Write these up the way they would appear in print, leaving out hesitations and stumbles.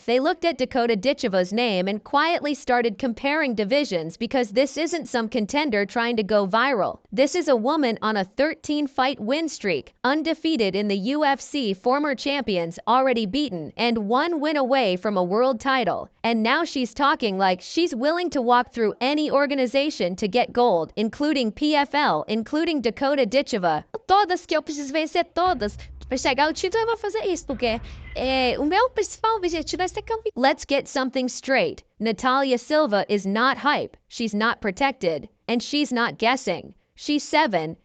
They looked at Dakota-Ditcheva's name and quietly started comparing divisions because this isn't some contender trying to go viral. This is a woman on a 13-fight win streak, undefeated in the UFC, former champions already beaten, and 1 win away from a world title. And now she's talking like she's willing to walk through any organization to get gold, including PFL, including Dakota-Ditcheva. Todas que eu preciso vencer todas. Para chegar ao título eu vou fazer isso, porque o meu principal objetivo é ser campeão. Let's get something straight. Natalia Silva is not hype, she's not protected, and she's not guessing. She's 7-0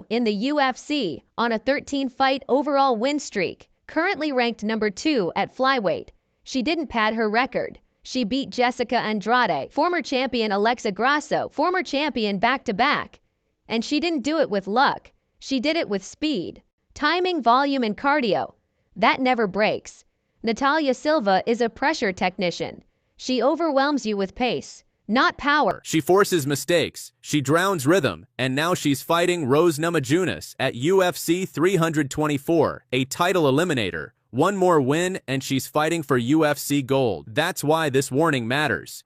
in the UFC on a 13-fight overall win streak, currently ranked number 2 at flyweight. She didn't pad her record. She beat Jessica Andrade, former champion Alexa Grasso, former champion back-to-back. And she didn't do it with luck. She did it with speed, timing, volume, and cardio. That never breaks. Natalia Silva is a pressure technician. She overwhelms you with pace, not power. She forces mistakes, she drowns rhythm, and now she's fighting Rose Namajunas at UFC 324, a title eliminator. 1 more win, and she's fighting for UFC gold. That's why this warning matters.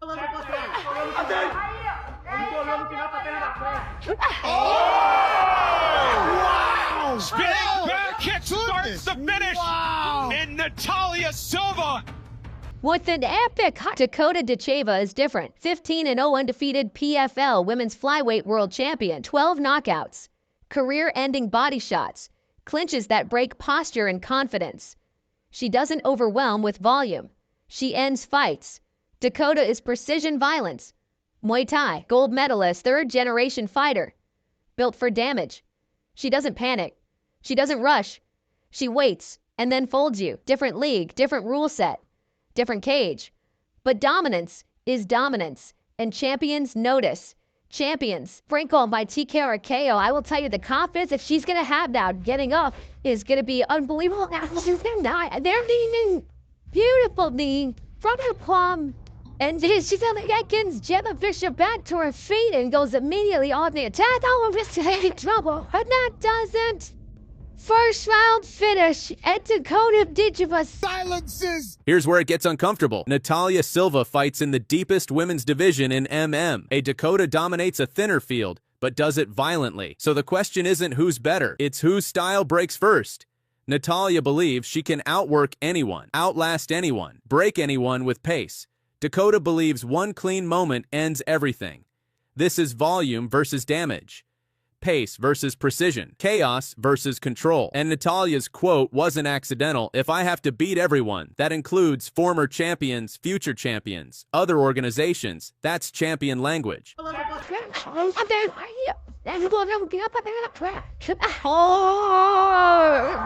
Spinning back kick starts the finish, and Natalia Silva. With an epic Dakota-Ditcheva is different. 15-0 undefeated PFL women's flyweight world champion, 12 knockouts, career-ending body shots, clinches that break posture and confidence. She doesn't overwhelm with volume. She ends fights. Dakota is precision violence. Muay Thai, gold medalist, 3rd-generation fighter. Built for damage. She doesn't panic. She doesn't rush. She waits and then folds you. Different league, different rule set, different cage. But dominance is dominance, and champions notice. Champions. Franco by TKO or KO, I will tell you the confidence if she's going to have now getting up is going to be unbelievable. They're leaning beautifully from her palm. And she's against Gemma Fisher back to her feet and goes immediately on the attack. Oh, it's having trouble. And that doesn't. First round finish at Dakota-Ditcheva Silences. Here's where it gets uncomfortable. Natalia Silva fights in the deepest women's division in MM. A Dakota dominates a thinner field, but does it violently. So the question isn't who's better, it's whose style breaks first. Natalia believes she can outwork anyone, outlast anyone, break anyone with pace. Dakota believes 1 clean moment ends everything. This is volume versus damage, pace versus precision, chaos versus control. And Natalia's quote wasn't accidental. If I have to beat everyone, that includes former champions, future champions, other organizations. That's champion language.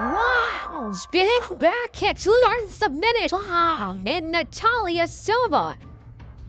wow! Spinning back kick starts the finish. And Natalia Silva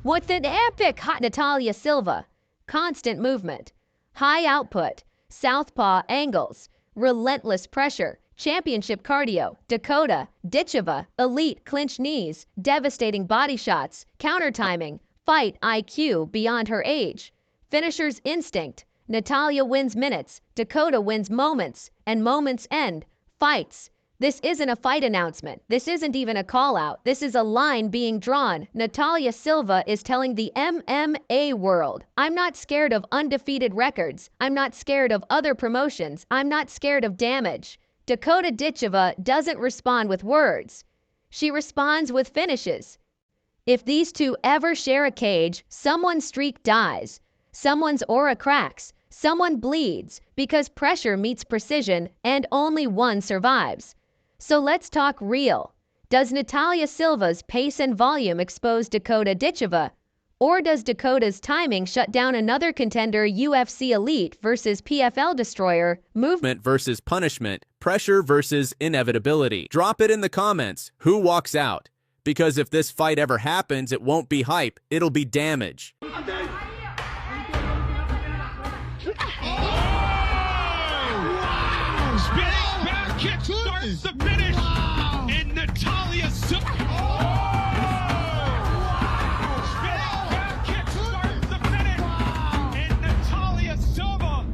with an epic Natalia Silva. Constant movement, high output, southpaw angles, relentless pressure, championship cardio. Dakota-Ditcheva, elite clinch knees, devastating body shots, counter timing, fight IQ beyond her age, finisher's instinct. Natalia wins minutes, Dakota wins moments, and moments end fights. This isn't a fight announcement. This isn't even a call-out. This is a line being drawn. Natalia Silva is telling the MMA world, I'm not scared of undefeated records. I'm not scared of other promotions. I'm not scared of damage. Dakota-Ditcheva doesn't respond with words. She responds with finishes. If these two ever share a cage, someone's streak dies. Someone's aura cracks. Someone bleeds because pressure meets precision and only one survives. So let's talk real. Does Natalia Silva's pace and volume expose Dakota-Ditcheva? Or does Dakota's timing shut down another contender, UFC elite versus PFL destroyer? Movement versus punishment, pressure versus inevitability. Drop it in the comments. Who walks out? Because if this fight ever happens, it won't be hype, it'll be damage. Spinning back kick starts the finish, and Natalia Silva. Spinning back kick starts the finish, and Natalia Silva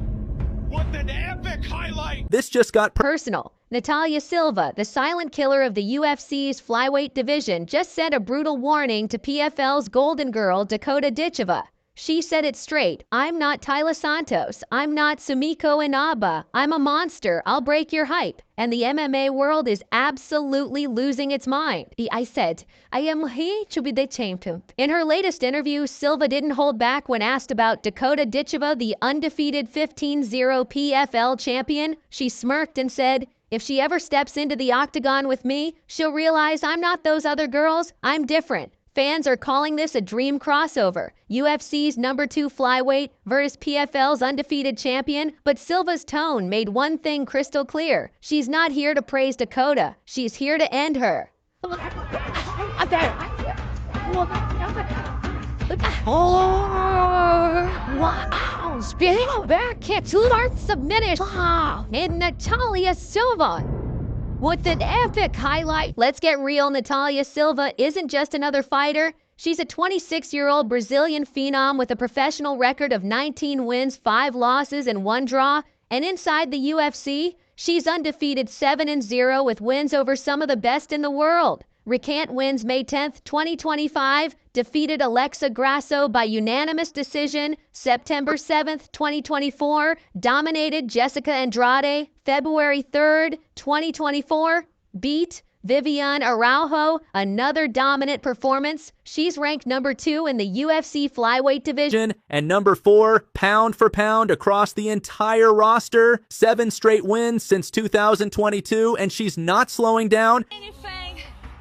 with an epic highlight. This just got personal. Natalia Silva, the silent killer of the UFC's flyweight division, just sent a brutal warning to PFL's golden girl, Dakota-Ditcheva. She said it straight. I'm not Tyler Santos. I'm not Sumiko Inaba. I'm a monster. I'll break your hype. And the MMA world is absolutely losing its mind. I said, I am here to be the champion. In her latest interview, Silva didn't hold back when asked about Dakota-Ditcheva, the undefeated 15-0 PFL champion. She smirked and said, if she ever steps into the octagon with me, she'll realize I'm not those other girls. I'm different. Fans are calling this a dream crossover. UFC's number 2 flyweight versus PFL's undefeated champion, but Silva's tone made one thing crystal clear. She's not here to praise Dakota. She's here to end her. Wow! Spinning back kick to Lord submitted. Wow! And Natalia Silva. What an epic highlight. Let's get real, Natalia Silva isn't just another fighter. She's a 26-year-old Brazilian phenom with a professional record of 19 wins, 5 losses, and 1 draw. And inside the UFC, she's undefeated 7-0 with wins over some of the best in the world. Recant wins May 10th, 2025, defeated Alexa Grasso by unanimous decision. September 7th, 2024, dominated Jessica Andrade. February 3rd, 2024, beat Viviane Araujo, another dominant performance. She's ranked number 2 in the UFC flyweight division. And number 4, pound for pound across the entire roster. 7 straight wins since 2022, and she's not slowing down. Anything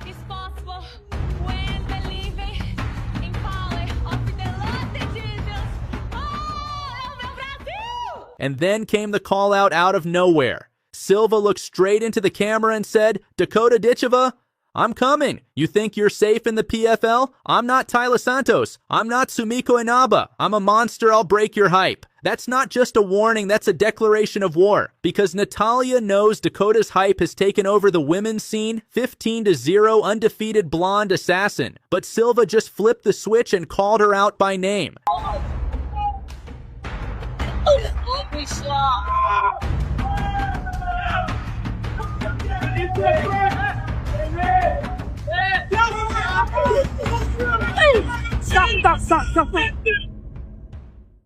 is possible when believing in power of the Lord Jesus. Oh, meu Brasil! And then came the call out of nowhere. Silva looked straight into the camera and said, Dakota-Ditcheva, I'm coming. You think you're safe in the PFL? I'm not Tyler Santos. I'm not Sumiko Inaba. I'm a monster. I'll break your hype. That's not just a warning. That's a declaration of war. Because Natalia knows Dakota's hype has taken over the women's scene. 15-0 undefeated blonde assassin. But Silva just flipped the switch and called her out by name.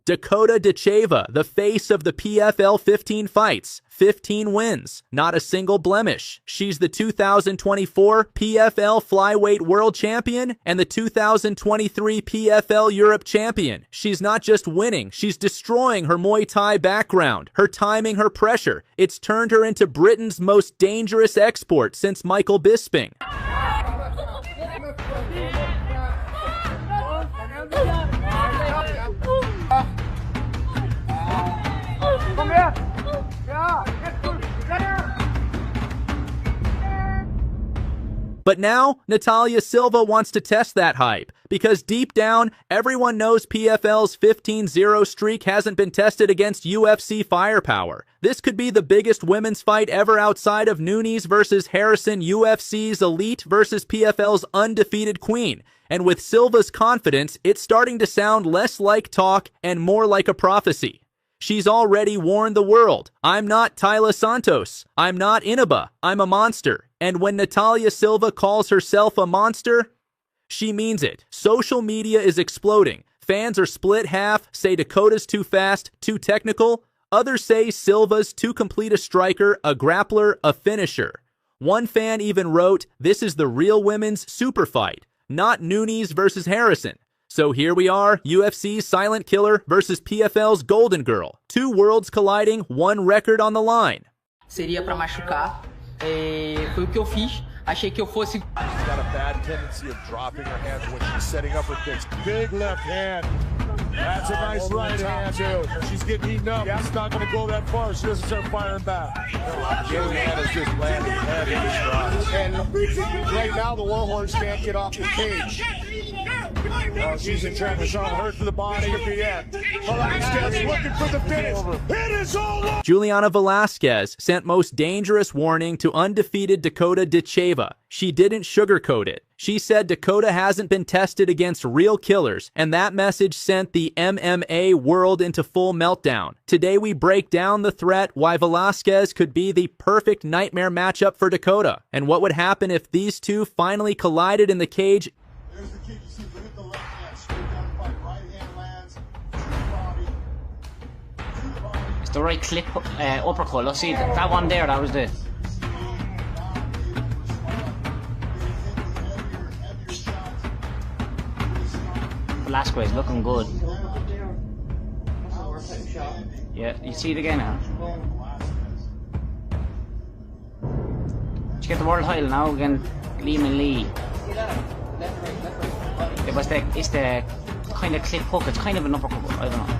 Dakota-Ditcheva, the face of the PFL 15 fights, 15 wins, not a single blemish. She's the 2024 PFL Flyweight World Champion and the 2023 PFL Europe Champion. She's not just winning, she's destroying her Muay Thai background, her timing, her pressure. It's turned her into Britain's most dangerous export since Michael Bisping. But now, Natalia Silva wants to test that hype, because deep down, everyone knows PFL's 15-0 streak hasn't been tested against UFC firepower. This could be the biggest women's fight ever outside of Nunes versus Harrison, UFC's elite versus PFL's undefeated queen. And with Silva's confidence, it's starting to sound less like talk and more like a prophecy. She's already warned the world. I'm not Tyler Santos. I'm not Inaba. I'm a monster. And when Natalia Silva calls herself a monster, she means it. Social media is exploding. Fans are split half, say Dakota's too fast, too technical. Others say Silva's too complete a striker, a grappler, a finisher. One fan even wrote, this is the real women's super fight, not Nunes versus Harrison. So here we are, UFC's silent killer versus PFL's golden girl. 2 worlds colliding, 1 record on the line. Seria pra machucar. Foi o que eu fiz. Achei que eu fosse. She's got a bad tendency of dropping her hands when she's setting up her kicks. Big left hand. That's a nice right hand too. She's getting eaten up. Yeah. It's not going to go that far. She doesn't start firing back. Juliana is just landing heavy shots. And right now the Warhorse can't get off the cage. She's in trying to show her to the body at the end. Velasquez looking for the finish. It is all over. Juliana Velasquez sent most dangerous warning to undefeated Dakota-Ditcheva. She didn't sugarcoat it. She said Dakota hasn't been tested against real killers, and that message sent the MMA world into full meltdown. Today we break down the threat, why Velasquez could be the perfect nightmare matchup for Dakota, and what would happen if these two finally collided in the cage. There's the kick. You see, look at the left hand. Straight down the fight. Right hand lands. To the body. To the body. It's the right clip uppercut. Let's see that one there. That was the. Velasquez looking good. Yeah, you see it again now. Did you get the world title now again? Lehman Lee. It's the kind of clip hook. It's kind of an uppercut. I don't know.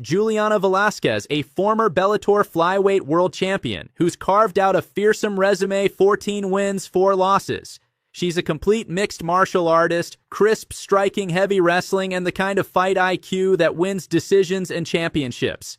Juliana Velasquez, a former Bellator flyweight world champion, who's carved out a fearsome resume, 14 wins, 4 losses. She's a complete mixed martial artist, crisp striking heavy wrestling, and the kind of fight IQ that wins decisions and championships.